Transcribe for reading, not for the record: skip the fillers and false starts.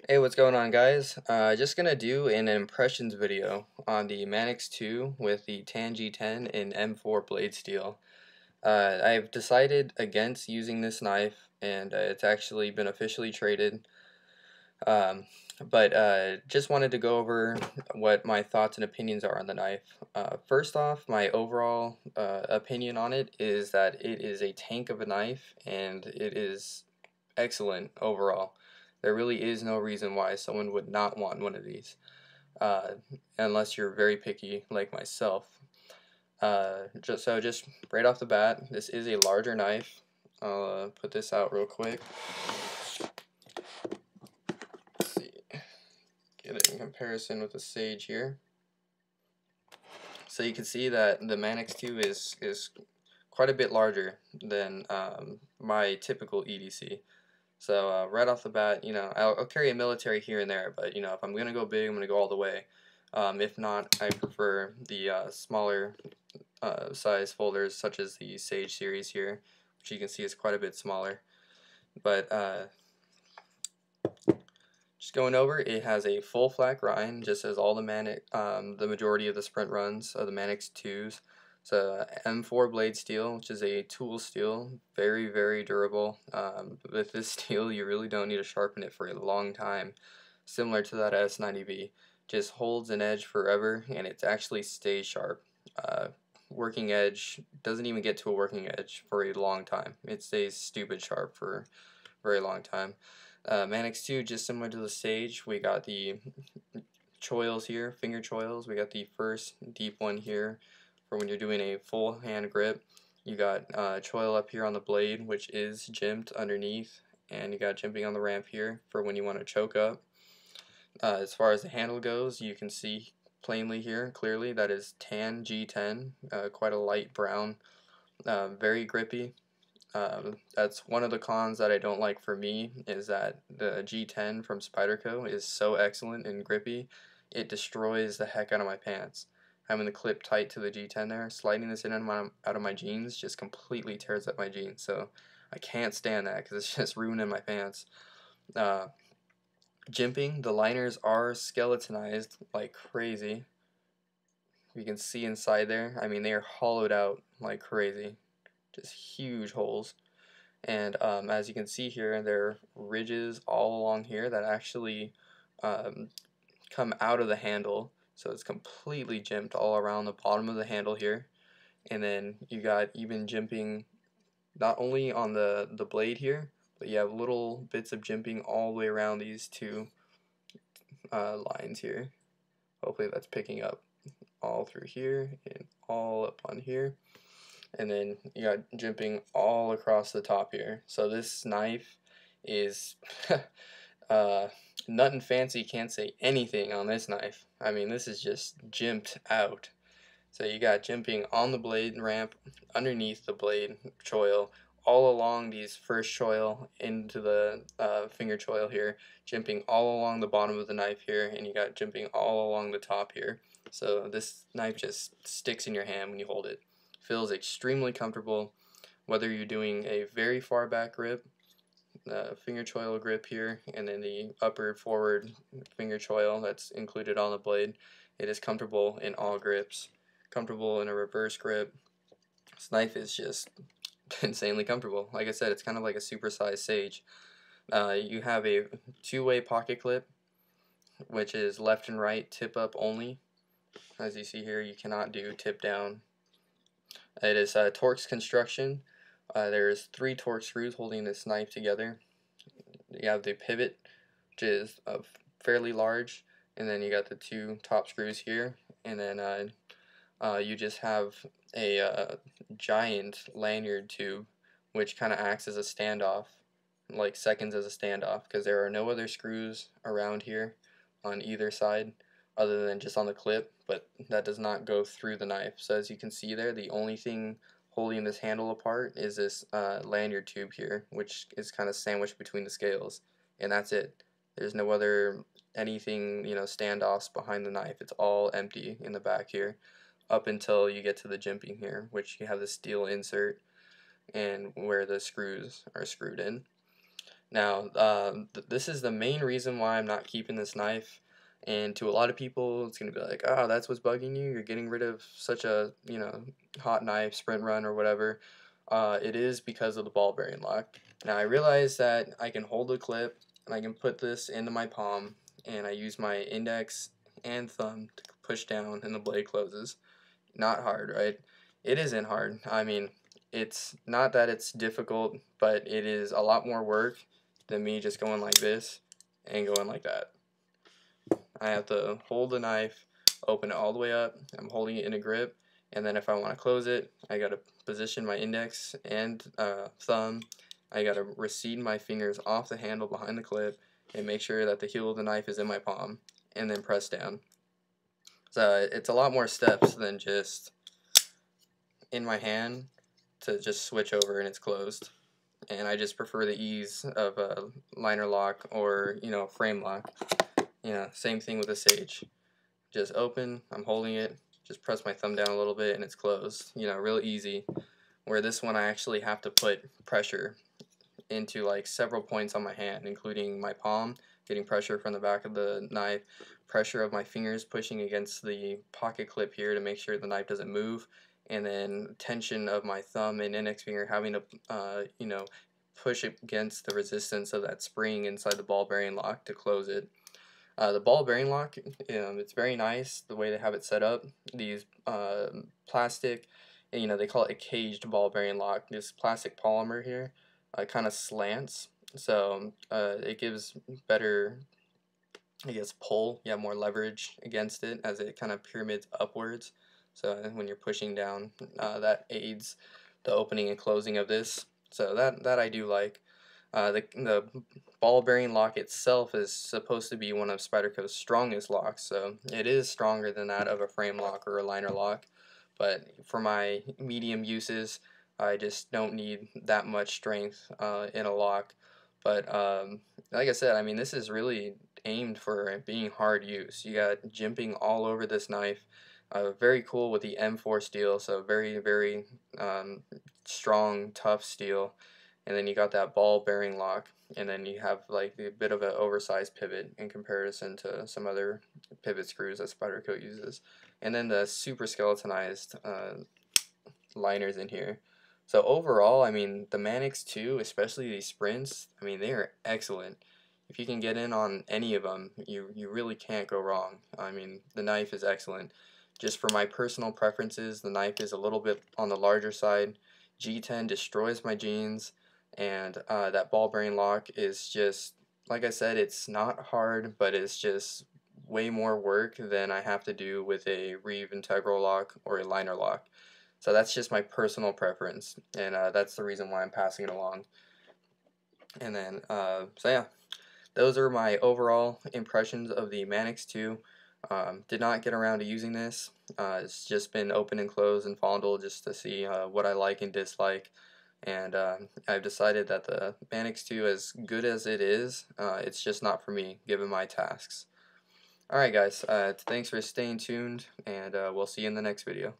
Hey, what's going on, guys? Just gonna do an impressions video on the Manix 2 with the Tan G10 and M4 blade steel. I've decided against using this knife, and it's actually been officially traded. Um, but just wanted to go over what my thoughts and opinions are on the knife. First off, my overall opinion on it is that it is a tank of a knife, and it is excellent overall. There really is no reason why someone would not want one of these, uh, unless you're very picky like myself. Just right off the bat, this is a larger knife. I'll put this out real quick. Let's see, get it in comparison with the Sage here. So you can see that the Manix 2 is quite a bit larger than my typical EDC. So right off the bat, I'll carry a military here and there, but if I'm gonna go big, I'm gonna go all the way. If not, I prefer the smaller size folders, such as the Sage series here, which you can see is quite a bit smaller. But just going over, it has a full flat grind, just as all the majority of the sprint runs of the Manix 2s. So M4 blade steel, which is a tool steel, very, very durable. With this steel, you really don't need to sharpen it for a long time, similar to that S90V. Just holds an edge forever, and it actually stays sharp. Working edge doesn't even get to a working edge for a long time. It stays stupid sharp for a very long time. Manix 2, just similar to the Sage, we got the choils here, finger choils. We got the first deep one here for when you're doing a full hand grip. You got choil up here on the blade, which is jimped underneath, and you got jimping on the ramp here for when you want to choke up. As far as the handle goes, you can see plainly here, clearly, that is Tan G10, quite a light brown, very grippy. That's one of the cons that I don't like for me, is that the G10 from Spyderco is so excellent and grippy, it destroys the heck out of my pants. Having the clip tight to the G10 there, sliding this in and out of my jeans just completely tears up my jeans, so I can't stand that because it's just ruining my pants. Uh, Jimping, the liners are skeletonized like crazy. You can see inside there, I mean, they are hollowed out like crazy, just huge holes. And as you can see here, there are ridges all along here that actually um, come out of the handle, so it's completely jimped all around the bottom of the handle here. And then you got even jimping not only on the blade here, but you have little bits of jimping all the way around these two lines here. Hopefully that's picking up all through here and all up on here. And then you got jimping all across the top here. So this knife is nothing fancy, can't say anything on this knife. I mean, this is just jimped out. So you got jimping on the blade ramp, underneath the blade choil, all along these first choil into the finger choil here, jimping all along the bottom of the knife here, and you got jimping all along the top here. So this knife just sticks in your hand when you hold it. Feels extremely comfortable, whether you're doing a very far back grip, finger choil grip here, and then the upper forward finger choil that's included on the blade. It is comfortable in all grips, comfortable in a reverse grip. This knife is just insanely comfortable. Like I said, it's kind of like a supersized Sage. You have a two-way pocket clip, which is left and right, tip up only. As you see here, you cannot do tip down. It is Torx construction. There's 3 Torx screws holding this knife together. You have the pivot, which is fairly large, and then you got the 2 top screws here, and then you just have a giant lanyard tube, which kind of acts as a standoff, like seconds as a standoff, because there are no other screws around here on either side other than just on the clip, but that does not go through the knife. So as you can see there, the only thing holding this handle apart is this lanyard tube here, which is kind of sandwiched between the scales, and that's it. There's no other anything, standoffs behind the knife. It's all empty in the back here, up until you get to the jimping here, which you have the steel insert and where the screws are screwed in. Now, this is the main reason why I'm not keeping this knife. And to a lot of people, it's going to be like, oh, that's what's bugging you? You're getting rid of such a, hot knife, sprint run, or whatever. It is because of the ball bearing lock. Now, I realize that I can hold the clip, and I can put this into my palm, and I use my index and thumb to push down, and the blade closes. Not hard, right? It isn't hard. I mean, it's not that it's difficult, but it is a lot more work than me just going like this and going like that. I have to hold the knife, open it all the way up. I'm holding it in a grip, and then if I want to close it, I got to position my index and thumb. I got to recede my fingers off the handle behind the clip and make sure that the heel of the knife is in my palm, and then press down. So it's a lot more steps than just in my hand to just switch over and it's closed. And I just prefer the ease of a liner lock or, frame lock. Same thing with the Sage. Just open, I'm holding it, just press my thumb down a little bit and it's closed. Real easy. Where this one I actually have to put pressure into like several points on my hand, including my palm, getting pressure from the back of the knife, pressure of my fingers pushing against the pocket clip here to make sure the knife doesn't move, and then tension of my thumb and index finger having to, push against the resistance of that spring inside the ball bearing lock to close it. The ball bearing lock, it's very nice the way they have it set up. These plastic, they call it a caged ball bearing lock. This plastic polymer here kind of slants, so it gives better, I guess, pull. You have more leverage against it as it kind of pyramids upwards. So when you're pushing down, that aids the opening and closing of this. So that I do like. The ball bearing lock itself is supposed to be one of Spyderco's strongest locks, so it is stronger than that of a frame lock or a liner lock. But for my medium uses, I just don't need that much strength in a lock. But like I said, I mean, this is really aimed for being hard use. You got jimping all over this knife. Very cool with the M4 steel, so very, very strong, tough steel. And then you got that ball bearing lock, and then you have like a bit of an oversized pivot in comparison to some other pivot screws that Spyderco uses. And then the super skeletonized liners in here. So overall, I mean, the Manix 2, especially these sprints, I mean, they are excellent. If you can get in on any of them, you really can't go wrong. I mean, the knife is excellent. Just for my personal preferences, the knife is a little bit on the larger side. G10 destroys my jeans, and that ball bearing lock is just, like I said, it's not hard, but it's just way more work than I have to do with a Reeve integral lock or a liner lock. So that's just my personal preference, and that's the reason why I'm passing it along. And then, so yeah, those are my overall impressions of the Manix 2. Did not get around to using this. It's just been open and closed and fondled just to see what I like and dislike. And I've decided that the Manix 2, as good as it is, it's just not for me, given my tasks. Alright guys, thanks for staying tuned, and we'll see you in the next video.